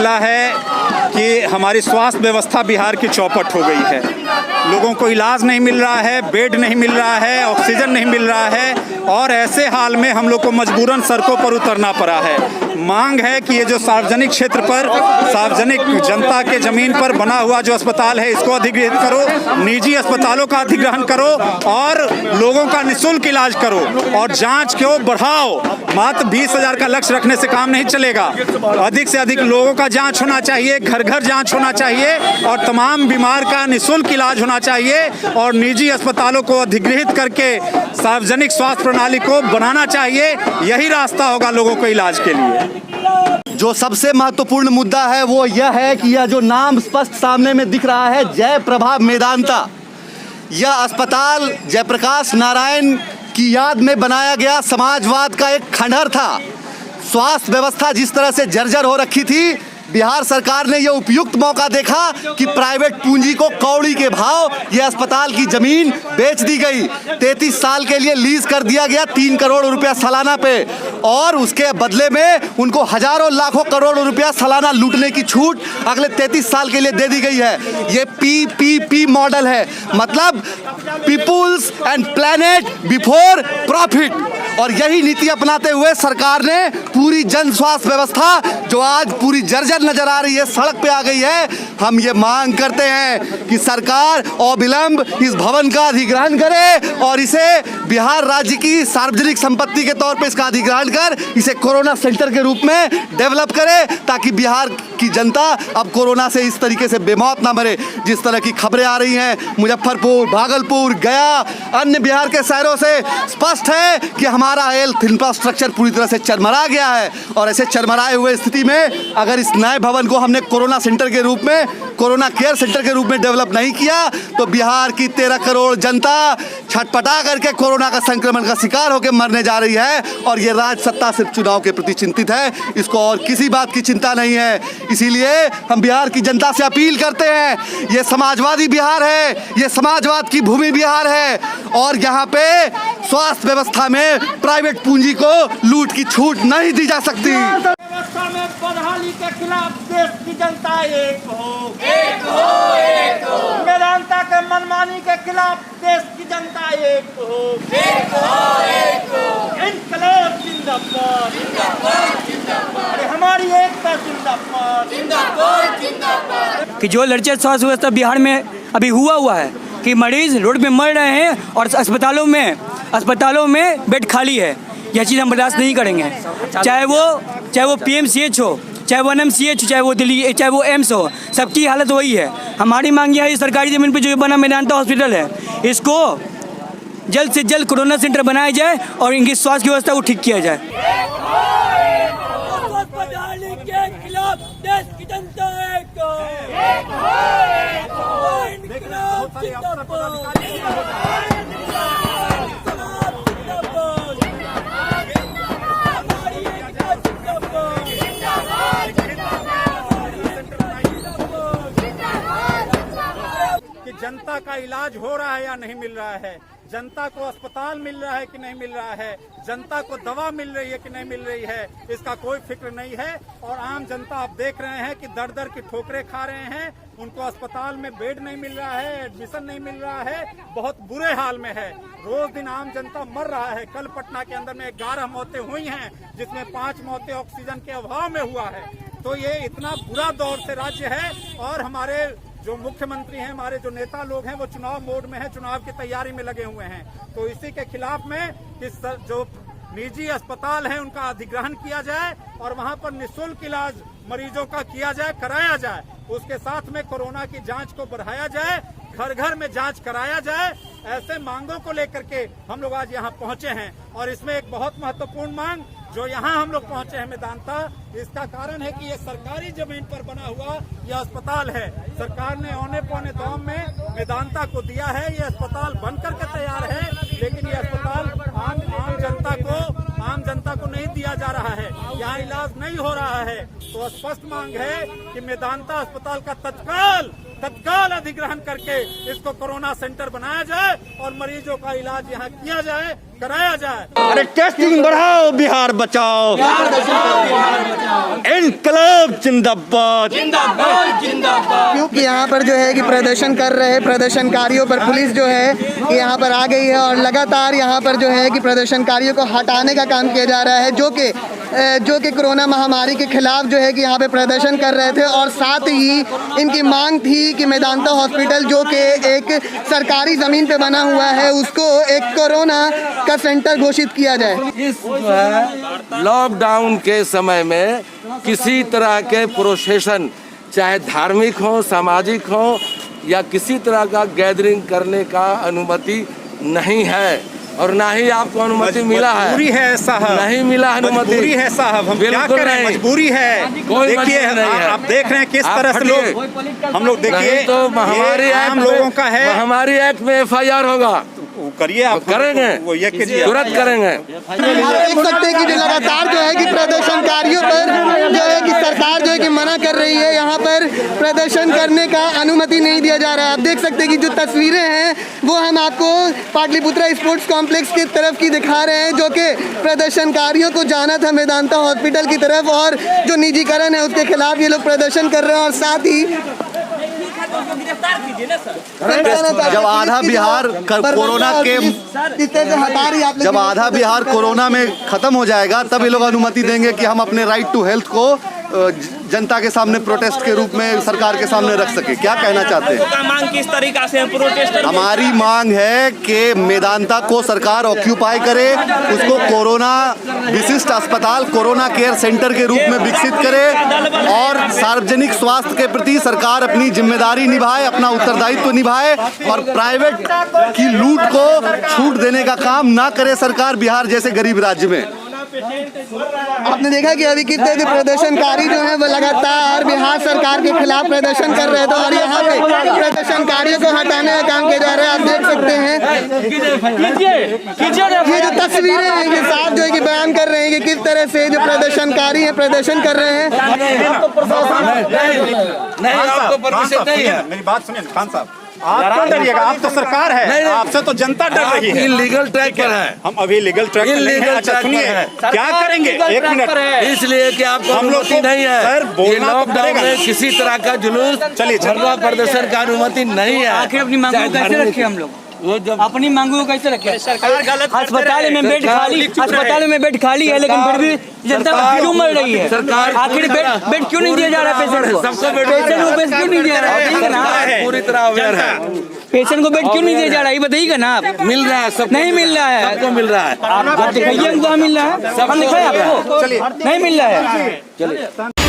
निकला है कि हमारी स्वास्थ्य व्यवस्था बिहार की चौपट हो गई है। लोगों को इलाज नहीं मिल रहा है, बेड नहीं मिल रहा है, ऑक्सीजन नहीं मिल रहा है और ऐसे हाल में हम लोग को मजबूरन सड़कों पर उतरना पड़ा है। मांग है कि ये जो सार्वजनिक क्षेत्र पर, सार्वजनिक जनता के ज़मीन पर बना हुआ जो अस्पताल है इसको अधिग्रहित करो, निजी अस्पतालों का अधिग्रहण करो और लोगों का निःशुल्क इलाज करो और जांच को बढ़ाओ। मात्र 20,000 का लक्ष्य रखने से काम नहीं चलेगा। अधिक से अधिक लोगों का जांच होना चाहिए, घर घर जांच होना चाहिए और तमाम बीमार का निःशुल्क इलाज होना चाहिए और निजी अस्पतालों को अधिग्रहित करके सार्वजनिक स्वास्थ्य प्रणाली को बनाना चाहिए। यही रास्ता होगा लोगों को इलाज के लिए। जो सबसे महत्वपूर्ण मुद्दा है वो यह है कि यह जो नाम स्पष्ट सामने में दिख रहा है, जयप्रभा मेदांता, यह अस्पताल जयप्रकाश नारायण की याद में बनाया गया समाजवाद का एक खंडहर था। स्वास्थ्य व्यवस्था जिस तरह से जर्जर हो रखी थी, बिहार सरकार ने यह उपयुक्त मौका देखा कि प्राइवेट पूंजी को कौड़ी के भाव यह अस्पताल की जमीन बेच दी गई। 33 साल के लिए लीज कर दिया गया 3 करोड़ रुपया सालाना पे और उसके बदले में उनको हजारों लाखों करोड़ रुपया सालाना लूटने की छूट अगले 33 साल के लिए दे दी गई है। ये PPP मॉडल है, मतलब peoples and planet before profit. और यही नीति अपनाते हुए सरकार ने पूरी जन स्वास्थ्य व्यवस्था जो आज पूरी जर्जर नजर आ रही है, सड़क पे आ गई है। हम ये मांग करते हैं कि सरकार अविलंब इस भवन का अधिग्रहण करे और इसे बिहार राज्य की सार्वजनिक संपत्ति के तौर पे इसका अधिग्रहण कर इसे कोरोना सेंटर के रूप में डेवलप करे, ताकि बिहार की जनता अब कोरोना से इस तरीके से बेमौत ना मरे। जिस तरह की खबरें आ रही हैं मुजफ्फरपुर, भागलपुर, गया, अन्य बिहार के शहरों से स्पष्ट है कि हमारा हेल्थ इंफ्रास्ट्रक्चर पूरी तरह से चरमरा गया है और ऐसे चरमराए हुए स्थिति में अगर इस नए भवन को हमने कोरोना सेंटर के रूप में, कोरोना केयर सेंटर के रूप में डेवलप नहीं किया तो बिहार की 13 करोड़ जनता छटपटा करके कोरोना का संक्रमण का शिकार होकर मरने जा रही है। और ये राज्य सत्ता सिर्फ चुनाव के प्रति चिंतित है, इसको और किसी बात की चिंता नहीं है। इसीलिए हम बिहार की जनता से अपील करते हैं, ये समाजवादी बिहार है, ये समाजवाद की भूमि बिहार है और यहाँ पे स्वास्थ्य व्यवस्था में प्राइवेट पूंजी को लूट की छूट नहीं दी जा सकती। व्यवस्था में बदहाली के खिलाफ देश की जनता एक हो, एक हो, एक हो। मेदांता के मनमानी के खिलाफ देश की जनता एक हो, एक हो, एक हो। इनकलाब जिंदाबाद, जिंदाबाद, जिंदाबाद। अरे हमारी एकता जिंदाबाद, जिंदाबाद, जिंदाबाद। कि जो लड़के स्वास्थ्य व्यवस्था बिहार में अभी हुआ है कि मरीज रोड पे मर रहे हैं और अस्पतालों में बेड खाली है। यह चीज़ हम बर्दाश्त नहीं करेंगे, चाहे वो PMCH हो, चाहे वो NMCH हो, चाहे वो दिल्ली, चाहे वो एम्स हो, सबकी हालत वही है। हमारी मांग यह है सरकारी ज़मीन पे जो बना मेदांता हॉस्पिटल है, इसको जल्द से जल्द कोरोना सेंटर बनाया जाए और इनकी स्वास्थ्य व्यवस्था को ठीक किया जाए। जनता का इलाज हो रहा है या नहीं मिल रहा है, जनता को अस्पताल मिल रहा है कि नहीं मिल रहा है, जनता को दवा मिल रही है कि नहीं मिल रही है, इसका कोई फिक्र नहीं है। और आम जनता आप देख रहे हैं कि दर दर की ठोकरें खा रहे हैं, उनको अस्पताल में बेड नहीं मिल रहा है, एडमिशन नहीं मिल रहा है, बहुत बुरे हाल में है। रोज दिन आम जनता मर रहा है। कल पटना के अंदर में 11 मौतें हुई हैं, जिसमें 5 मौतें ऑक्सीजन के अभाव में हुआ है। तो ये इतना बुरा दौर से राज्य है और हमारे जो मुख्यमंत्री हैं, हमारे जो नेता लोग हैं, वो चुनाव मोड में है, चुनाव की तैयारी में लगे हुए हैं। तो इसी के खिलाफ में इस जो निजी अस्पताल हैं उनका अधिग्रहण किया जाए और वहां पर निःशुल्क इलाज मरीजों का किया जाए, कराया जाए। उसके साथ में कोरोना की जांच को बढ़ाया जाए, घर घर में जांच कराया जाए। ऐसे मांगों को लेकर के हम लोग आज यहाँ पहुंचे हैं और इसमें एक बहुत महत्वपूर्ण मांग जो यहाँ हम लोग पहुंचे हैं मेदांता, इसका कारण है कि ये सरकारी जमीन पर बना हुआ यह अस्पताल है। सरकार ने औने पौने दाम में मेदांता को दिया है, ये अस्पताल बनकर के तैयार है, लेकिन ये अस्पताल आम जनता को नहीं दिया जा रहा है, यहाँ इलाज नहीं हो रहा है। तो स्पष्ट मांग है कि मेदांता अस्पताल का तत्काल तत्काल अधिग्रहण करके इसको कोरोना सेंटर बनाया जाए और मरीजों का इलाज यहाँ किया जाए, कराया जाए। अरे टेस्टिंग बढ़ाओ, बिहार बचाओ, इनकलाब जिंदाबाद। क्योंकि यहाँ पर जो है कि प्रदर्शन कर रहे प्रदर्शनकारियों पर पुलिस जो है कि यहाँ पर आ गई है और लगातार यहाँ पर जो है कि प्रदर्शनकारियों को हटाने का काम किया जा रहा है, जो कि कोरोना महामारी के खिलाफ जो है कि यहाँ पे प्रदर्शन कर रहे थे। और साथ ही इनकी मांग थी कि मेदांता हॉस्पिटल जो कि एक सरकारी ज़मीन पे बना हुआ है उसको एक कोरोना का सेंटर घोषित किया जाए। इस लॉकडाउन के समय में किसी तरह के प्रोसेशन, चाहे धार्मिक हो, सामाजिक हो या किसी तरह का गैदरिंग करने का अनुमति नहीं है और ना ही आपको अनुमति मिला है। मजबूरी है साहब, नहीं मिला अनुमति, मजबूरी है साहब, हम क्या करें, मजबूरी है। देखिए आप देख रहे हैं किस तरह से लोग, हम लोग देखिए तो महामारी आम लोगों का है, महामारी एक्ट में FIR होगा, करिए आप, करेंगे, वो ये कीजिए, तुरंत करेंगे। आप देख सकते हैं कि जो लगातार जो है कि प्रदर्शनकारियों पर जो है कि सरकार जो है कि मना कर रही है, यहाँ पर प्रदर्शन करने का अनुमति नहीं दिया जा रहा है। आप देख सकते हैं कि जो तस्वीरें हैं वो हम आपको पाटलिपुत्रा स्पोर्ट्स कॉम्प्लेक्स की तरफ की दिखा रहे हैं, जो कि प्रदर्शनकारियों को जाना था मेदांता हॉस्पिटल की तरफ और जो निजीकरण है उसके खिलाफ ये लोग प्रदर्शन कर रहे हैं। और साथ ही जब आधा बिहार कोरोना के जब आधा बिहार कोरोना में खत्म हो जाएगा तब ये लोग अनुमति देंगे कि हम अपने राइट टू हेल्थ को जनता के सामने प्रोटेस्ट के रूप में सरकार के सामने रख सके। क्या कहना चाहते हैं? मांग किस तरीका से प्रोटेस्ट? हमारी मांग है कि मेदांता को सरकार ऑक्यूपाई करे, उसको कोरोना विशिष्ट अस्पताल, कोरोना केयर सेंटर के रूप में विकसित करे और सार्वजनिक स्वास्थ्य के प्रति सरकार अपनी जिम्मेदारी निभाए, अपना उत्तरदायित्व निभाए और प्राइवेट की लूट को छूट देने का काम ना करे सरकार बिहार जैसे गरीब राज्य में। आपने देखा कि अभी कितने भी प्रदर्शनकारी जो हैं वो लगातार बिहार सरकार के खिलाफ प्रदर्शन कर रहे थे और यहाँ पे प्रदर्शनकारियों को हटाने का काम किया जा रहा है। आप देख सकते हैं ये जो तस्वीरें हैं ये साफ जो है कि बयान कर रहे हैं कि किस तरह से जो प्रदर्शनकारी हैं प्रदर्शन कर रहे हैं। मेरी बात सुनिए खान साहब, आप क्यों डरिएगा? आप तो सरकार है, आपसे तो जनता डर रही है। इलीगल ट्रैक पर है, हम अभी लीगल ट्रैक पर नहीं हैं। अच्छा सुनिए क्या करेंगे, एक मिनट, इसलिए कि आपको हम लोग अनुमति नहीं है। सर, बोलना ये तो लॉकडाउन पड़ेगा। में किसी तरह का जुलूस, चलिए धरना प्रदर्शन का अनुमति नहीं है। आखिर अपनी मांगों को कैसे रखे हम लोग? वो जब अपनी मांगों को कैसे रखे? सरकार गलत अस्पताल में बेड खाली, अस्पताल में बेड खाली है लेकिन फिर भी जनता क्यों मर रही है? सरकार आखिर बेड क्यों नहीं दिया जा रहा पेशेंट को? सबको पेशेंट को बेड क्यों नहीं दिया जा रहा है? पूरी तरह अवेयर है। पेशेंट को बेड क्यों नहीं दिया जा रहा है ये बताइएगा ना आप। मिल रहा है, सब नहीं मिल रहा है, सबको मिल रहा है। आप दिखाइए हमको, मिल रहा है, हम दिखाए आपको, नहीं मिल रहा है। चलिए।